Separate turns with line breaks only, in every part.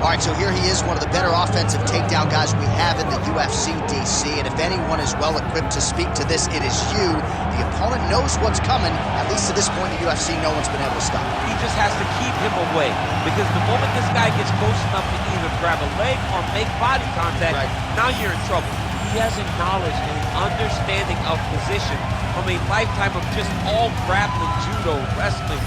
All right, so here he is, one of the better offensive takedown guys we have in the UFC, DC. And if anyone is well-equipped to speak to this, it is you. The opponent knows what's coming. At least to this point in the UFC, no one's been able to stop him.
He just has to keep him away. Because the moment this guy gets close enough to either grab a leg or make body contact, now you're in trouble. He has a knowledge and an understanding of position from a lifetime of just all grappling, judo, wrestling,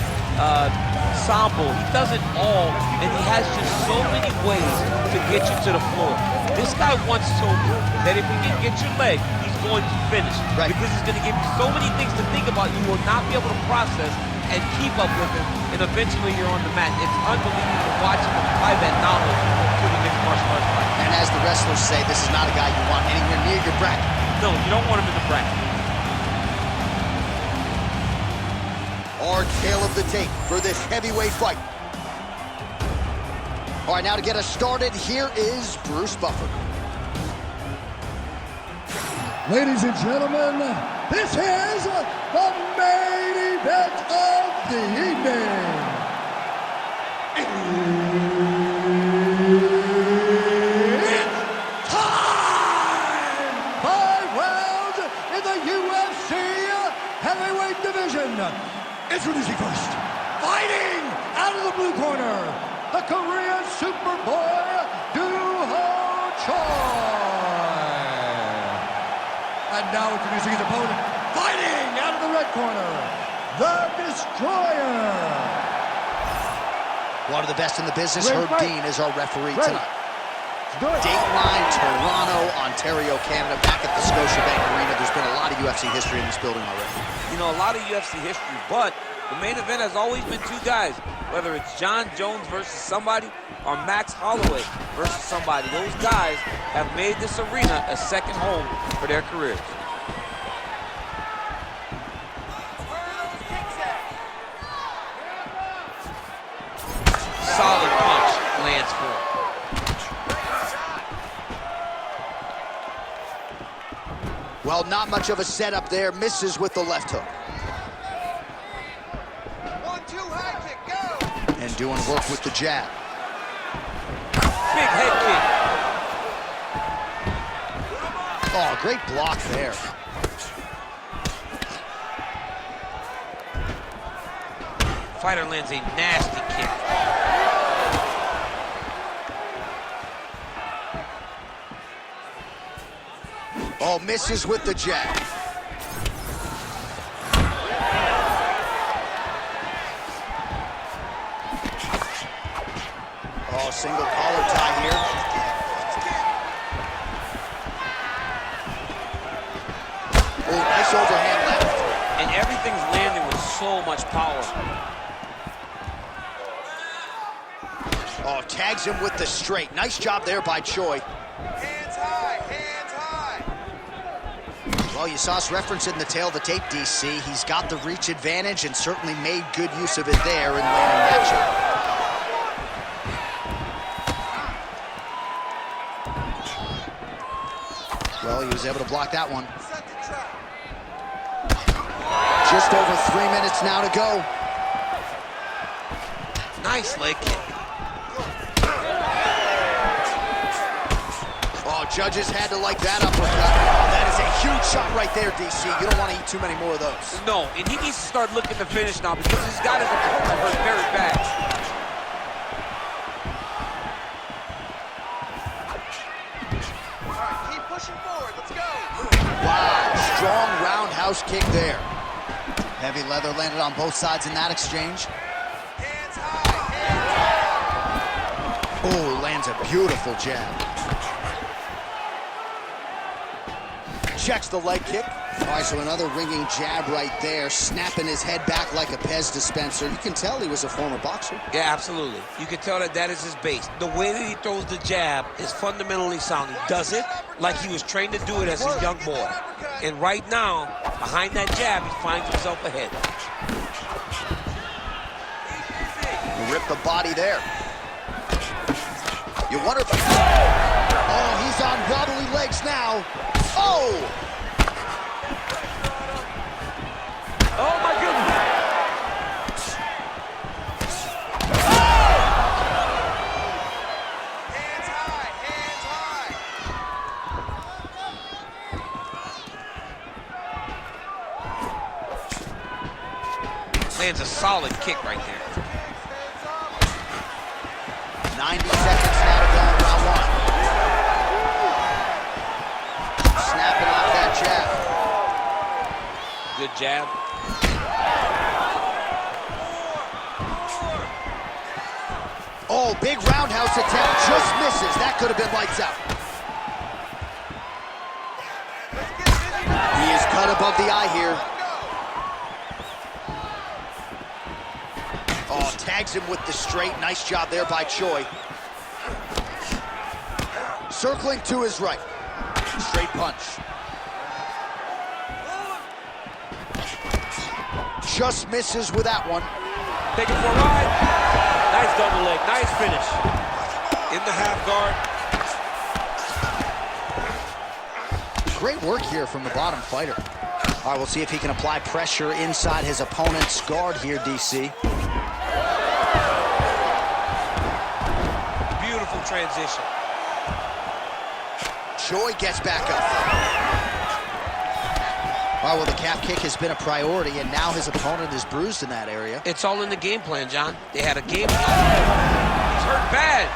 sambo. He does it all, and he has just so many ways to get you to the floor. This guy once told me that if he can get your leg, he's going to finish. Because he's going to give you so many things to think about you will not be able to process and keep up with him, and eventually you're on the mat. It's unbelievable to watch him apply that knowledge to the mixed martial arts fight.
And as the wrestlers say, this is not a guy you want anywhere near your bracket.
No, you don't want him in the bracket.
Our tale of the tape for this heavyweight fight. All right, now to get us started, here is Bruce Buffer.
Ladies and gentlemen, this is the main event of the evening. It's time! 5 rounds in the UFC heavyweight division. Introducing first, fighting out of the blue corner, the Korean Superboy, Doo-Ho Choi. And now introducing his opponent, fighting out of the red corner, the Destroyer.
One of the best in the business, Herb Dean, is our referee tonight. Dateline, Toronto, Ontario, Canada, back at the Scotiabank Arena. There's been a lot of UFC history in this building already.
You know, a lot of UFC history, but the main event has always been 2 guys. Whether it's John Jones versus somebody or Max Holloway versus somebody, those guys have made this arena a second home for their careers. Solid punch lands for him.
Well, not much of a setup there. Misses with the left hook.
1-2 high kick, go!
And doing work with the jab.
Big head kick.
Oh, great block there.
Fighter lands a nasty kick.
Oh, misses with the jab. Oh, single collar tie here. Oh, nice overhand left.
And everything's landing with so much power.
Oh, tags him with the straight. Nice job there by Choi.
Hands high, hands high.
Well, you saw us referencing the tail of the tape, DC. He's got the reach advantage and certainly made good use of it there in landing that shot. Well, he was able to block that one. Just over 3 minutes now to go.
Nice leg kick.
Oh, judges had to like that uppercut. Oh, that is a huge shot right there, DC. You don't want to eat too many more of those.
No, and he needs to start looking to finish now because he's got his opponent hurt very bad.
All right, keep pushing forward, let's go.
Wow, strong roundhouse kick there. Heavy leather landed on both sides in that exchange.
Hands high, hands high.
Oh, lands a beautiful jab. Checks the leg kick. All right, so another ringing jab right there, snapping his head back like a Pez dispenser. You can tell he was a former boxer.
Yeah, absolutely. You can tell that that is his base. The way that he throws the jab is fundamentally sound. He does it like he was trained to do it as a young boy. And right now, behind that jab, he finds himself ahead.
Rip the body there. You wonder if... Oh, he's on wobbly legs now. Oh!
Oh, my goodness. That's a solid kick right there.
90 seconds now to go in round one. Snapping off that jab.
Good jab.
Oh, big roundhouse attempt, just misses. That could have been lights out. He is cut above the eye here. Oh, tags him with the straight. Nice job there by Choi. Circling to his right. Straight punch. Just misses with that one.
Take it for a ride. Nice double leg, nice finish. In the half guard.
Great work here from the bottom fighter. All right, we'll see if he can apply pressure inside his opponent's guard here, DC.
Beautiful transition.
Choi gets back up. All right, well, the calf kick has been a priority, and now his opponent is bruised in that area.
It's all in the game plan, John. They had a game plan. He's hurt bad.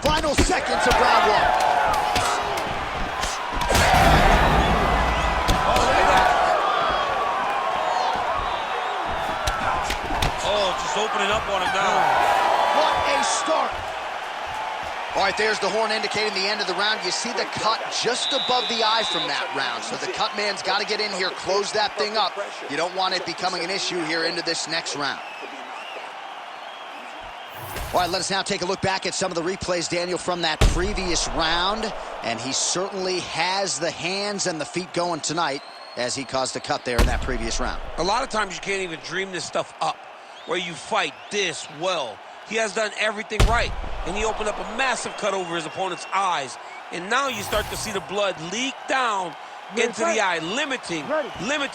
Final seconds of round one.
Oh, look at that. Oh, just opening up on him now.
What a start. All right, there's the horn indicating the end of the round. You see the cut just above the eye from that round. So the cut man's got to get in here, close that thing up. You don't want it becoming an issue here into this next round. All right, let us now take a look back at some of the replays, Daniel, from that previous round. And he certainly has the hands and the feet going tonight as he caused the cut there in that previous round.
A lot of times you can't even dream this stuff up, where you fight this well. He has done everything right, and he opened up a massive cut over his opponent's eyes. And now you start to see the blood leak down into the eye, limiting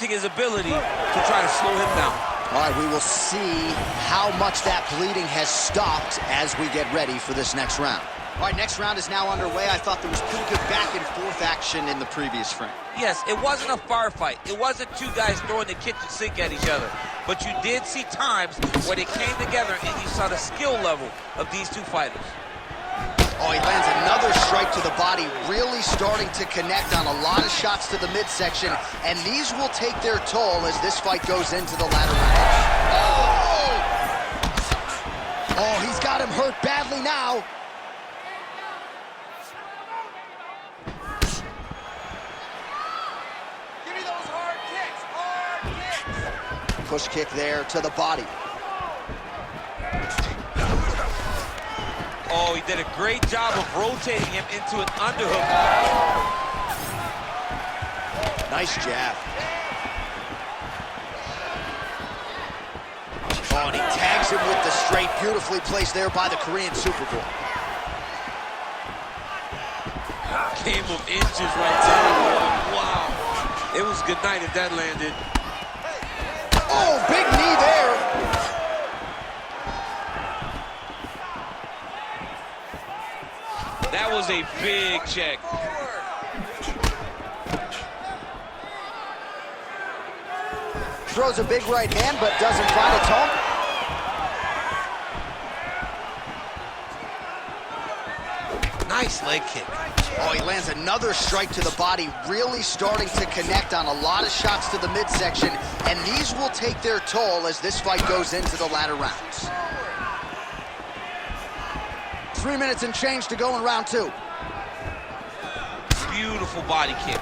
his ability to try to slow him down.
All right, we will see how much that bleeding has stopped as we get ready for this next round. All right, next round is now underway. I thought there was pretty good back and forth action in the previous frame.
Yes, it wasn't a firefight. It wasn't two guys throwing the kitchen sink at each other. But you did see times where they came together and you saw the skill level of these two fighters.
Oh, he lands another strike to the body, really starting to connect on a lot of shots to the midsection, and these will take their toll as this fight goes into the latter rounds. Oh! Oh, he's got him hurt badly now.
Give me those hard kicks, hard kicks.
Push kick there to the body.
Oh, he did a great job of rotating him into an underhook.
Nice jab. Oh, and he tags him with the straight. Beautifully placed there by the Korean Superboy.
Game of inches right there. Wow. It was good night if that landed.
Oh, big knee there.
That was a big check.
Throws a big right hand, but doesn't find its home.
Nice leg kick.
Oh, he lands another strike to the body, really starting to connect on a lot of shots to the midsection, and these will take their toll as this fight goes into the latter rounds. 3 minutes and change to go in round two.
Beautiful body kick.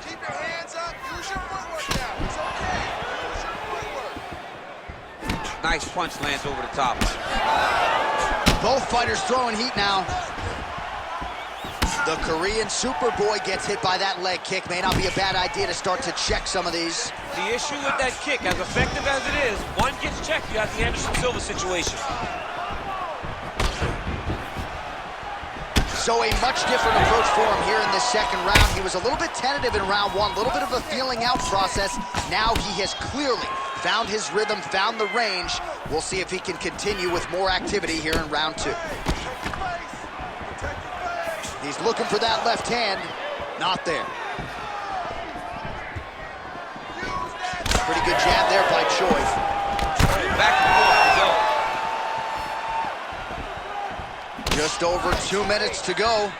Keep your hands up. Use your footwork now. It's okay. Use your footwork.
Nice punch lands over the top.
Both fighters throwing heat now. The Korean Superboy gets hit by that leg kick. May not be a bad idea to start to check some of these.
The issue with that kick, as effective as it is, one gets checked, you have the Anderson Silva situation.
So a much different approach for him here in this second round. He was a little bit tentative in round one, a little bit of a feeling out process. Now he has clearly found his rhythm, found the range. We'll see if he can continue with more activity here in round two. He's looking for that left hand. Not there. Pretty good jab there by Choi.
Back and forth to go.
Just over 2 minutes to go.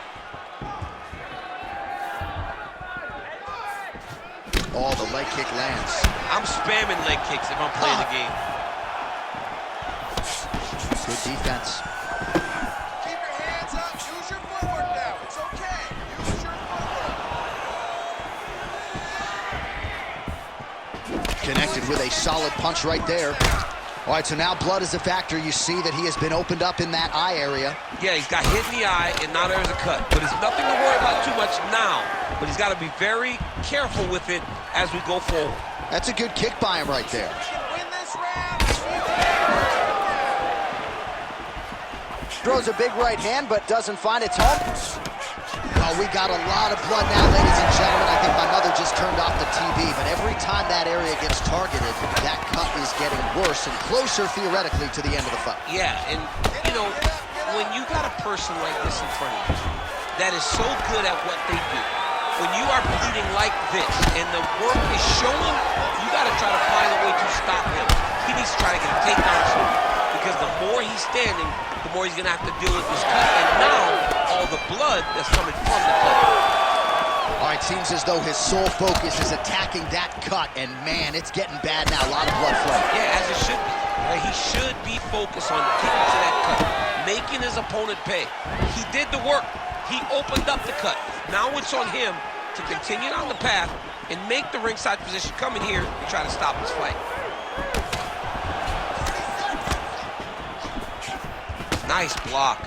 Oh, the leg kick lands.
I'm spamming leg kicks if I'm playing the game.
Good defense.
Keep your hands up. Use your footwork now. It's okay. Use your footwork.
Connected with a solid punch right there. All right, so now blood is a factor. You see that he has been opened up in that eye area.
Yeah, he's got hit in the eye, and now there's a cut. But it's nothing to worry about too much now. But he's got to be very careful with it as we go forward.
That's a good kick by him right there.
Win this round.
Throws a big right hand, but doesn't find its home. Well, we got a lot of blood now, ladies and gentlemen. I think my mother just turned off the TV, but every time that area gets targeted, that cut is getting worse and closer, theoretically, to the end of the fight.
Yeah, and, you know, when you got a person like this in front of you that is so good at what they do, when you are bleeding like this and the work is showing, you got to try to find a way to stop him. He needs to try to get a takedown soon, because the more he's standing, the more he's going to have to deal with this cut. And now, all the blood that's coming from the cut.
All right, seems as though his sole focus is attacking that cut, and man, it's getting bad now. A lot of blood flowing.
Yeah, as it should be. He should be focused on getting to that cut, making his opponent pay. He did the work. He opened up the cut. Now it's on him to continue down the path and make the ringside position, come in here and try to stop this fight. Nice block.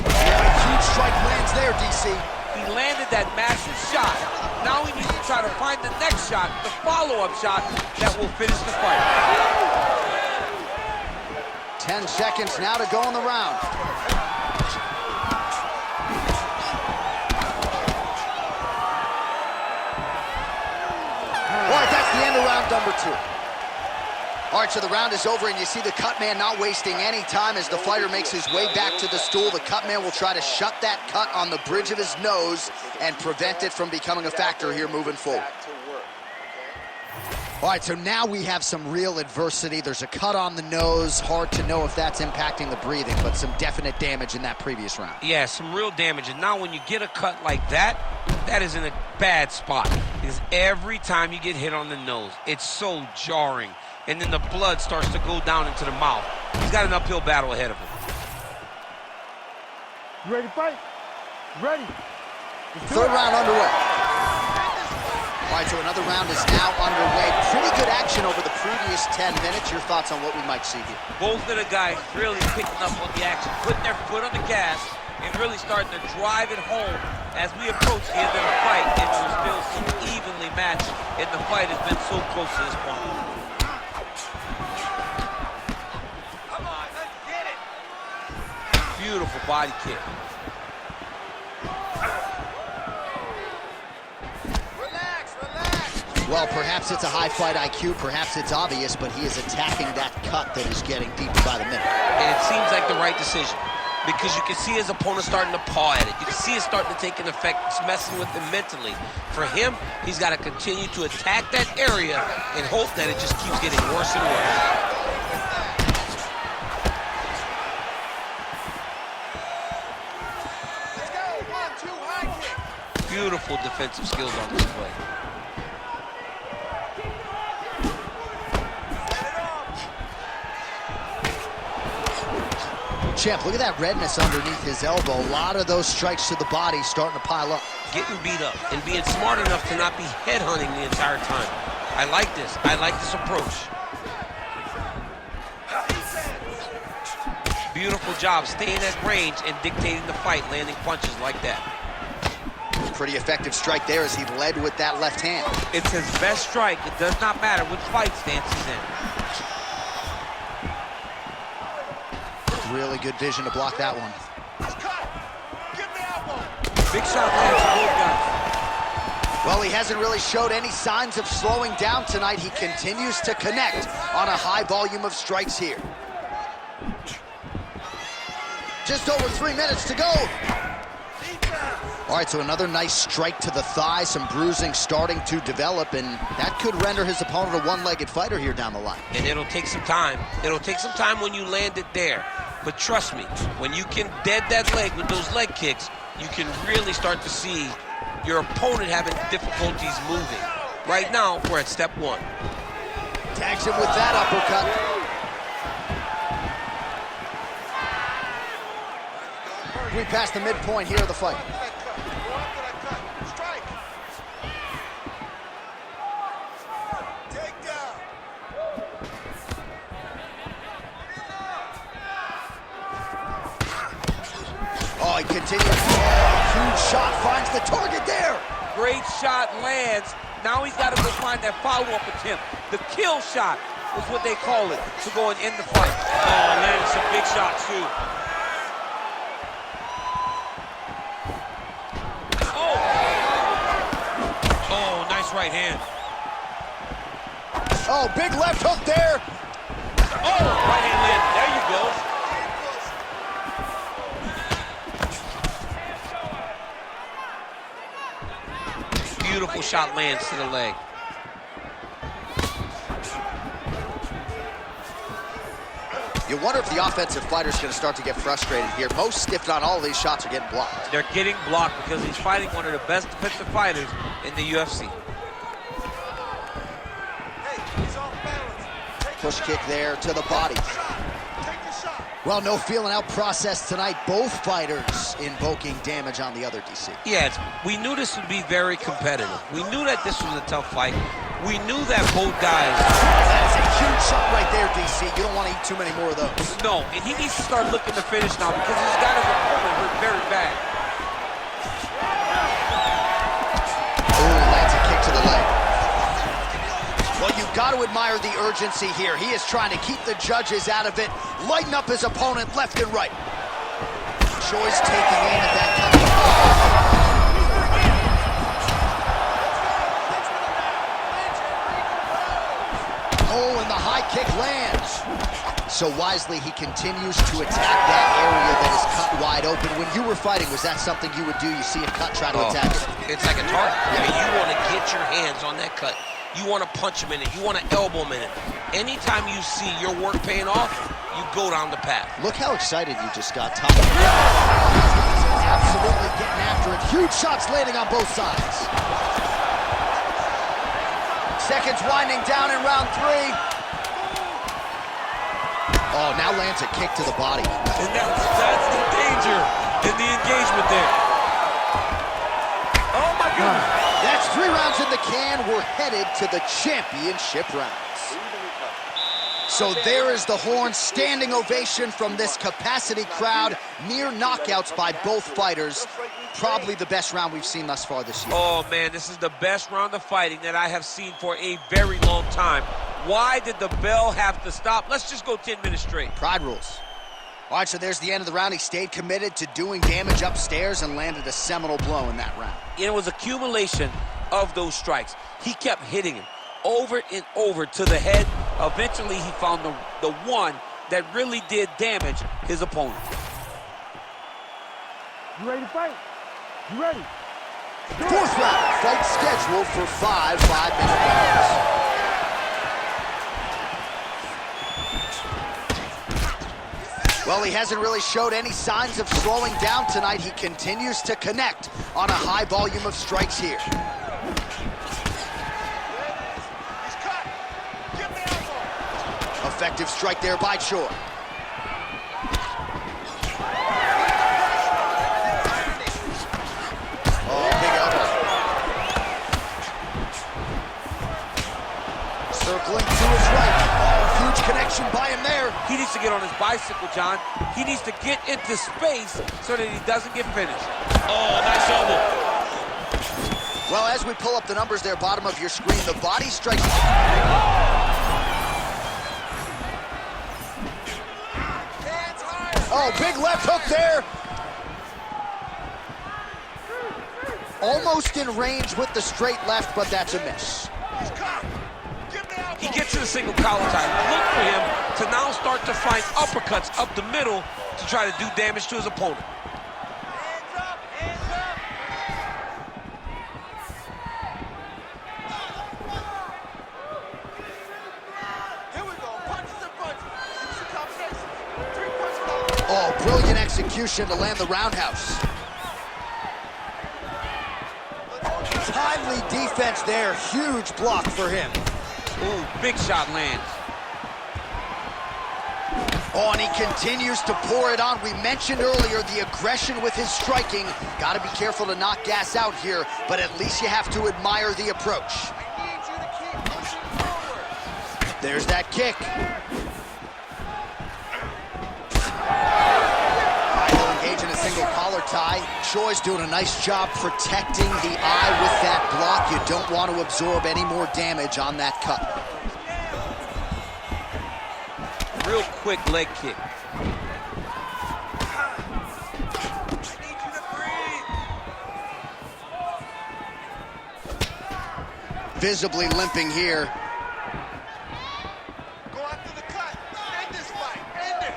Huge strike lands there, DC.
He landed that massive shot. Now he needs to try to find the next shot, the follow-up shot that will finish the fight.
10 seconds now to go in the round. All right, that's the end of round number 2. All right, so the round is over, and you see the cut man not wasting any time as the fighter makes his way back to the stool. The cut man will try to shut that cut on the bridge of his nose and prevent it from becoming a factor here moving forward. All right, so now we have some real adversity. There's a cut on the nose. Hard to know if that's impacting the breathing, but some definite damage in that previous round.
Yeah, some real damage. And now when you get a cut like that, that is in a bad spot. Because every time you get hit on the nose, it's so jarring. And then the blood starts to go down into the mouth. He's got an uphill battle ahead of him.
You ready to fight? Ready.
Third round underway. All right, so another round is now underway. Pretty good action over the previous 10 minutes. Your thoughts on what we might see here?
Both of the guys really picking up on the action, putting their foot on the gas, and really starting to drive it home as we approach the end of the fight. And we're still so evenly matched, and the fight has been so close to this point. Beautiful body kick.
Relax, relax.
Well, perhaps it's a high fight IQ, perhaps it's obvious, but he is attacking that cut that is getting deeper by the minute.
And it seems like the right decision, because you can see his opponent starting to paw at it. You can see it starting to take an effect. It's messing with him mentally. For him, he's got to continue to attack that area and hope that it just keeps getting worse and worse. Beautiful defensive skills on display.
Champ, look at that redness underneath his elbow. A lot of those strikes to the body starting to pile up.
Getting beat up and being smart enough to not be headhunting the entire time. I like this. I like this approach. Beautiful job staying at range and dictating the fight, landing punches like that.
Pretty effective strike there as he led with that left hand.
It's his best strike. It does not matter which fight stance he's in.
Really good vision to block that one.
Big shot lands for both guys.
Well, he hasn't really showed any signs of slowing down tonight. He continues to connect on a high volume of strikes here. Just over 3 minutes to go. All right, so another nice strike to the thigh, some bruising starting to develop, and that could render his opponent a one-legged fighter here down the line.
And it'll take some time. It'll take some time when you land it there. But trust me, when you can dead that leg with those leg kicks, you can really start to see your opponent having difficulties moving. Right now, we're at step one.
Tags him with that uppercut. We passed the midpoint here of the fight. Oh, he continues. Huge shot finds the target there.
Great shot lands. Now he's got to go find that follow-up attempt. The kill shot is what they call it to go and end the fight. Oh, landed some big shots too. Oh, nice right hand.
Oh, big left hook there.
Oh, right hand landed. There you go. Beautiful shot lands to the leg.
You wonder if the offensive fighter's going to start to get frustrated here. Most, if not all of these shots are getting blocked.
They're getting blocked because he's fighting one of the best defensive fighters in the UFC.
Push kick there to the body. Well, no feeling out process tonight. Both fighters invoking damage on the other, DC.
Yes, we knew this would be very competitive. We knew that this was a tough fight. We knew that both guys...
That is a huge shot right there, DC. You don't want to eat too many more of those.
No, and he needs to start looking to finish now because he's got his opponent hurt very bad.
Oh, lands a kick to the leg. Well, you've got to admire the urgency here. He is trying to keep the judges out of it, lighten up his opponent left and right. Choi's taking aim at that coming. Oh, and the high kick lands. So wisely, he continues to attack that area that is cut wide open. When you were fighting, was that something you would do? You see a cut, try to attack it?
It's like a target. I mean, you want to get your hands on that cut. You want to punch him in it. You want to elbow him in it. Anytime you see your work paying off, you go down the path.
Look how excited you just got, Tom. Absolutely getting after it. Huge shots landing on both sides. Seconds winding down in round 3. Oh, now lands a kick to the body.
And that's the danger in the engagement there. Oh, my goodness.
That's 3 rounds in the can. We're headed to the championship rounds. So there is the horn, standing ovation from this capacity crowd. Near knockouts by both fighters. Probably the best round we've seen thus far this year.
Oh, man, this is the best round of fighting that I have seen for a very long time. Why did the bell have to stop? Let's just go 10 minutes straight.
Pride rules. All right, so there's the end of the round. He stayed committed to doing damage upstairs and landed a seminal blow in that round.
It was accumulation of those strikes. He kept hitting him over and over to the head. Eventually, he found the one that really did damage his opponent.
You ready to fight? You ready?
4th round, fight scheduled for 5 5-minute rounds. Well, he hasn't really showed any signs of slowing down tonight. He continues to connect on a high volume of strikes here. Effective strike there by Choi. Oh, big elbow. Circling to his right. Oh, huge connection by him there.
He needs to get on his bicycle, John. He needs to get into space so that he doesn't get finished. Oh, nice elbow.
Well, as we pull up the numbers there, bottom of your screen, the body strikes. Oh, big left hook there. Almost in range with the straight left, but that's a miss.
He gets to the single collar tie. Look for him to now start to find uppercuts up the middle to try to do damage to his opponent.
execution to land the roundhouse. Timely defense there, huge block for him.
Ooh, big shot lands.
Oh, and he continues to pour it on. We mentioned earlier the aggression with his striking. Got to be careful to not gas out here, but at least you have to admire the approach.
I need you to keep pushing forward.
There's that kick. He'll engage in a single collar tie. Choi's doing a nice job protecting the eye with that block. You don't want to absorb any more damage on that cut.
Real quick leg kick.
I need you to breathe.
Visibly limping here.
Go after the cut. End this fight. End it.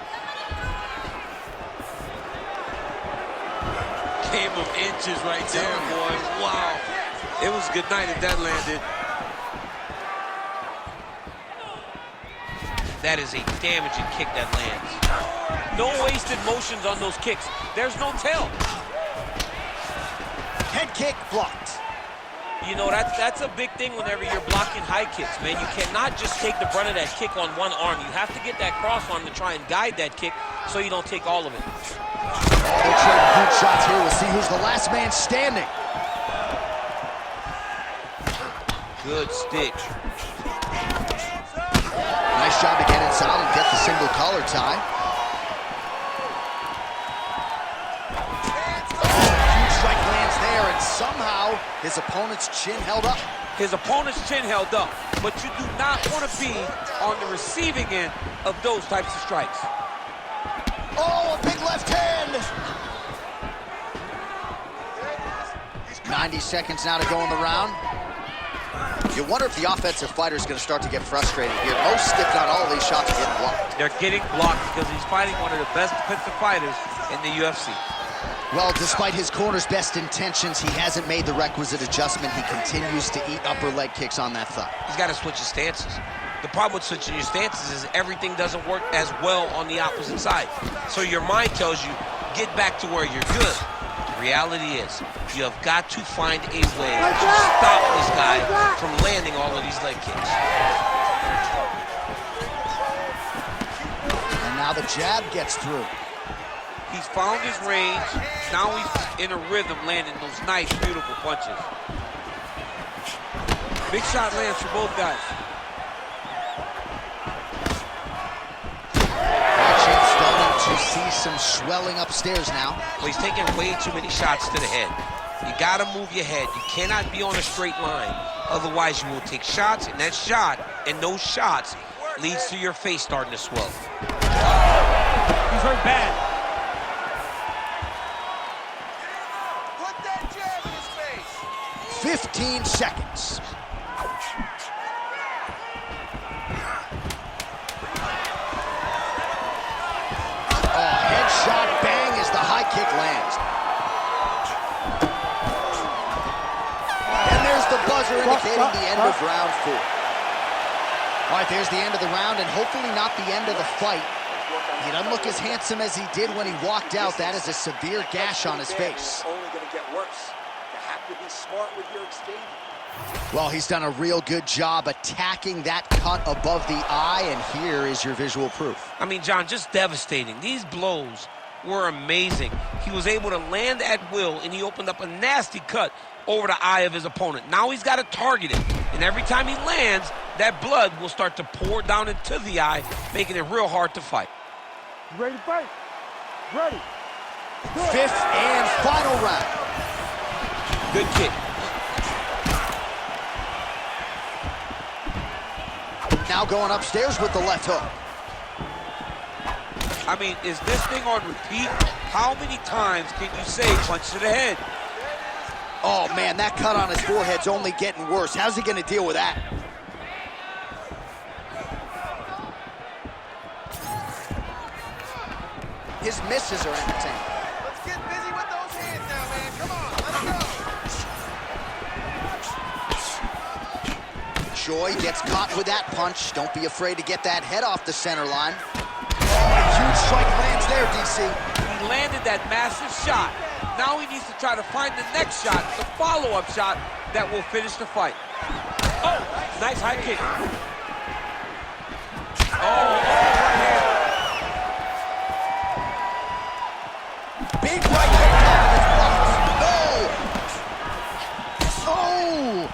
Game of inches right there, boys. Wow. It was good night if that landed. That is a damaging kick that lands. No wasted motions on those kicks. There's no tell.
Head kick blocked.
You know, that's a big thing whenever you're blocking high kicks, man. You cannot just take the brunt of that kick on one arm. You have to get that cross arm to try and guide that kick so you don't take all of it.
They're trading huge shots here. We'll see who's the last man standing.
Good stick.
Nice job to get inside and get the single collar tie. Huge strike lands there, and somehow his opponent's chin held up.
His opponent's chin held up, but you do not want to be on the receiving end of those types of strikes.
Oh, a big left hand! 90 seconds now to go in the round. You wonder if the offensive fighter is going to start to get frustrated here. Most, if not all, of these shots are getting blocked.
They're getting blocked because he's fighting one of the best defensive fighters in the UFC.
Well, despite his corner's best intentions, he hasn't made the requisite adjustment. He continues to eat upper leg kicks on that thigh.
He's got to switch his stances. The problem with switching your stances is everything doesn't work as well on the opposite side. So your mind tells you, get back to where you're good. The reality is, you have got to find a way to stop this guy from landing all of these leg kicks.
And now the jab gets through.
He's found his range. Now he's in a rhythm, landing those nice, beautiful punches. Big shot lands for both guys.
Starting to see some swelling upstairs now.
Well, he's taking way too many shots to the head. You gotta move your head. You cannot be on a straight line. Otherwise, you will take shots, and that shot and those shots leads to your face starting to swell.
He's hurt bad.
Put that jab in his face.
15 seconds. Headshot bang as the high kick lands. And there's the buzzer indicating the end of round 4. All right, there's the end of the round, and hopefully not the end of the fight. He doesn't look as handsome as he did when he walked out. That is a severe gash on his face.
Only going to get worse. You have to be smart with your exchange.
Well, he's done a real good job attacking that cut above the eye, and here is your visual proof.
I mean, John, just devastating. These blows were amazing. He was able to land at will, and he opened up a nasty cut over the eye of his opponent. Now he's got to target it, and every time he lands, that blood will start to pour down into the eye, making it real hard to fight.
You ready to fight? Ready.
5th and final round.
Good kick.
Now going upstairs with the left hook.
I mean, is this thing on repeat? How many times can you say punch to the head?
Oh, man, that cut on his forehead's only getting worse. How's he going to deal with that? His misses are entertaining.
Let's get busy with those hands now, man. Come on, let's go.
Choi gets caught with that punch. Don't be afraid to get that head off the center line. Oh, a huge strike lands there, DC.
He landed that massive shot. Now he needs to try to find the next shot, the follow-up shot that will finish the fight. Oh, nice high kick. Oh, right hand.
Big right hand counter that's blocked. No! Oh!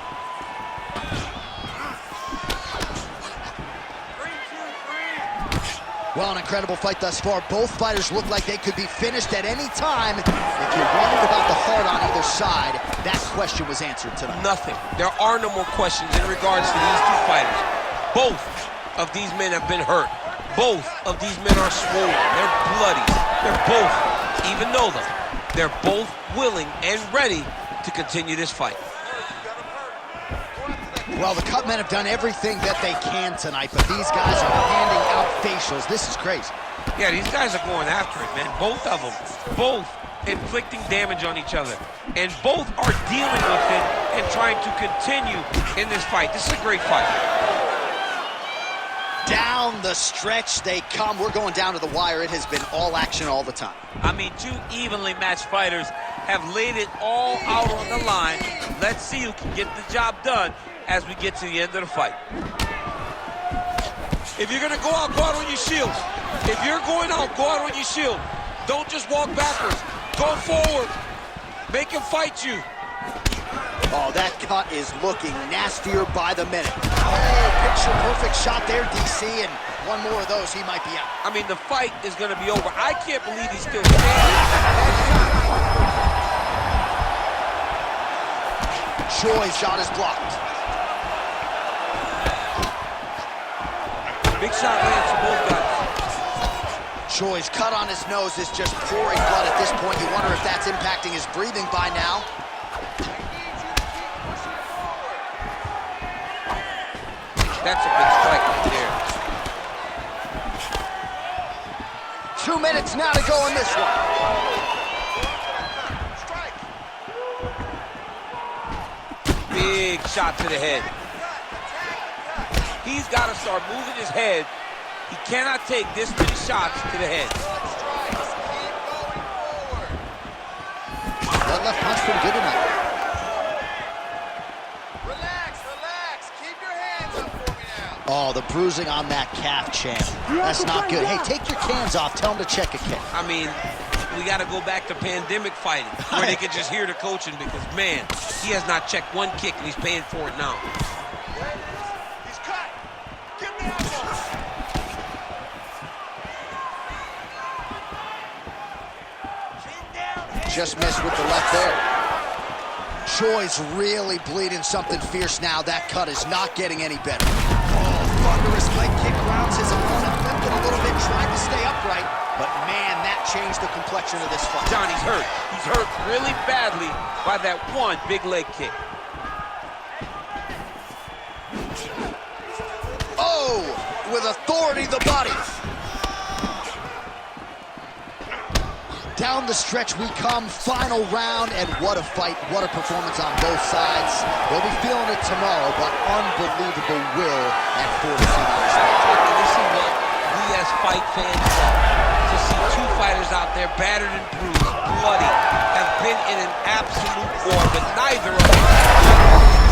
Well, an incredible fight thus far. Both fighters look like they could be finished at any time. If you're wondering about the heart on either side, that question was answered tonight.
Nothing. There are no more questions in regards to these two fighters. Both of these men have been hurt. Both of these men are swollen. They're bloody. They're both, even though they're both willing and ready to continue this fight.
Well, the cut men have done everything that they can tonight, but these guys are handing out facials. This is crazy.
Yeah, these guys are going after it, man. Both of them. Both inflicting damage on each other. And both are dealing with it and trying to continue in this fight. This is a great fight.
Down the stretch they come. We're going down to the wire. It has been all action all the time.
I mean, two evenly matched fighters have laid it all out on the line. Let's see who can get the job done as we get to the end of the fight. If you're gonna go out on your shield. If you're going out, go out on your shield. Don't just walk backwards. Go forward. Make him fight you.
Oh, that cut is looking nastier by the minute. Oh, picture-perfect shot there, DC, and one more of those, he might be out.
I mean, the fight is gonna be over. I can't believe he's still standing.
Choi's shot is blocked.
Big shot lands for both guys.
Choi's cut on his nose is just pouring blood at this point. You wonder if that's impacting his breathing by now.
That's a big strike right there.
2 minutes now to go in this one.
Big shot to the head. He's got to start moving his head. He cannot take this many shots to the head.
That left punch pretty good tonight.
Relax. Keep your hands up for me now.
Oh, the bruising on that calf, champ. That's not good. Hey, take your cans off. Tell him to check a kick.
I mean, we got to go back to pandemic fighting, where they could just hear the coaching because, man, he has not checked one kick, and he's paying for it now.
He's cut. Give me elbow.
Just missed with the left there. Choi's really bleeding something fierce now. That cut is not getting any better. Oh, thunderous leg kick grounds his opponent, limping a little bit, trying to stay upright. But man, that changed the complexion of this fight.
John, he's hurt. He's hurt really badly by that one big leg kick.
Oh, with authority, the body. Down the stretch we come, final round, and what a fight, what a performance on both sides. They'll be feeling it tomorrow, but unbelievable will and fortitude on this fight.
This is what we as fight fans love. To see two fighters out there battered and bruised, bloody, have been in an absolute war, but neither of them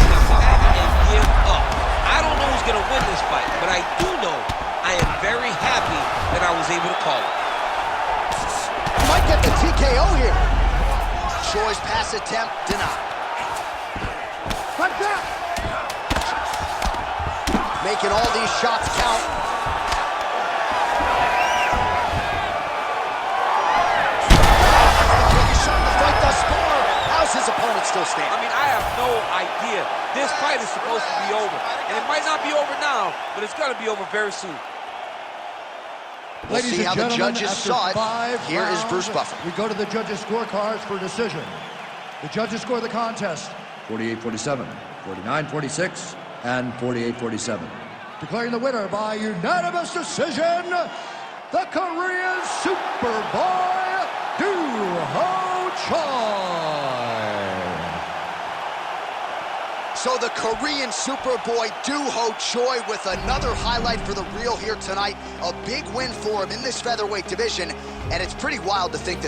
have pack and give up. I don't know who's going to win this fight, but I do know I am very happy that I was able to call it.
Might get the TKO here. Choi's pass attempt denied.
Like that.
Making all these shots count. The biggest shot in the fight thus far. How's his opponent still standing?
I mean, I have no idea. This fight is supposed to be over. And it might not be over now, but it's going to be over very soon.
We'll
Ladies
see
and
how the
gentlemen,
judges
after
saw it.
5
Here is
rounds,
Bruce Buffer.
We go to the judges' scorecards for decision. The judges score the contest 48-47, 49-46, and 48-47. Declaring the winner by unanimous decision, the Korean Superboy, Choi.
So the Korean Superboy Doo-Ho Choi with another highlight for the real here tonight. A big win for him in this featherweight division, and it's pretty wild to think that